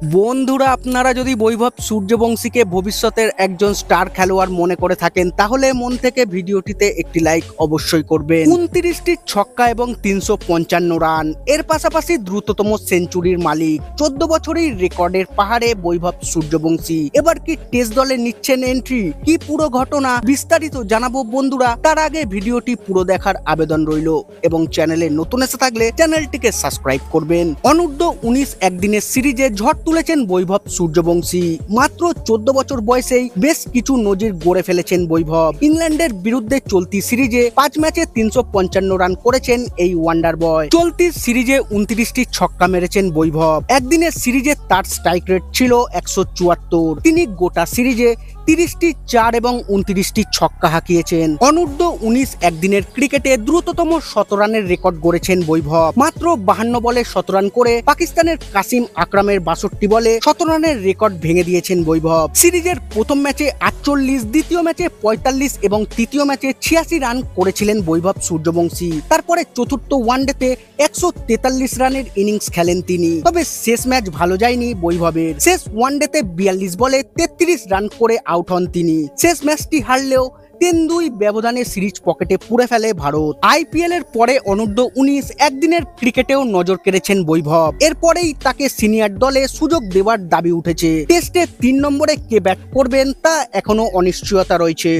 বন্ধুরা, আপনারা যদি বৈভব সূর্যবংশীকে ভবিষ্যতের একজন স্টার খেলোয়াড় মনে করে থাকেন তাহলে মন থেকে ভিডিওটিতে একটি লাইক অবশ্যই করবেন। 29টি ছক্কা এবং 355 রান, এর পাশাপাশি দ্রুততম সেঞ্চুরির মালিক, 14 বছরের রেকর্ডের পাহাড়ে বৈভব সূর্যবংশী এবার কি টেস্ট দলে নিচ্ছেন এন্ট্রি? কি পুরো ঘটনা বিস্তারিত জানাবো বন্ধুরা। তার আগে ভিডিওটি পুরো দেখার আবেদন রইল এবং চ্যানেলে নতুন এসে থাকলে চ্যানেলটিকে সাবস্ক্রাইব করবেন। অনূর্ধ্ব 19 একদিনের সিরিজে ঝড় তুলেছেন বৈভব সূর্যবংশী। মাত্র 14 বছর বয়সেই বেশ কিছু নজির গড়ে ফেলেছেন বৈভব। ইংল্যান্ডের বিরুদ্ধে চলতি সিরিজে 5 ম্যাচে 355 রান করেছেন এই ওয়ান্ডার বয়। চলতি সিরিজে 29টি ছক্কা মেরেছেন বৈভব। একদিনের সিরিজে তার স্ট্রাইক রেট ছিল 174। তিনি গোটা সিরিজে 30টি 4 এবং 29টি ছক্কা হাঁকিয়েছেন। অনূর্ধ্ব 19 একদিনের ক্রিকেটে দ্রুততম 100 রানের রেকর্ড গড়েছেন বৈভব। মাত্র 52 বলে 17 রান করে পাকিস্তানের কাসিম আকরামের 62 বলে 17 রানের রেকর্ড ভেঙে দিয়েছেন বৈভব। সিরিজের প্রথম ম্যাচে 48, দ্বিতীয় ম্যাচে 45 এবং তৃতীয় ম্যাচে 86 রান করেছিলেন বৈভব সূর্যবংশী। তারপরে চতুর্থ ওয়ানডেতে 143 রানের ইনিংস খেলেন তিনি। তবে শেষ ম্যাচ ভালো যায়নি বৈভবের। শেষ ওয়ানডেতে 42 বলে 33 রান করে আউট হন তিনি। শেষ ম্যাচটি হারলেও 3-2 ব্যবধানে সিরিজ পকেটে পুরে ফেলে ভারত। আইপিএল এর পরে অনূর্ধ্ব 19 একদিনের ক্রিকেটেও নজর কেড়েছেন বৈভব। এরপরেই তাকে সিনিয়র দলে সুযোগ দেওয়ার দাবি উঠেছে। টেস্টে 3 নম্বরে কে ব্যাট করবেন তা এখনো অনিশ্চয়তা রয়েছে।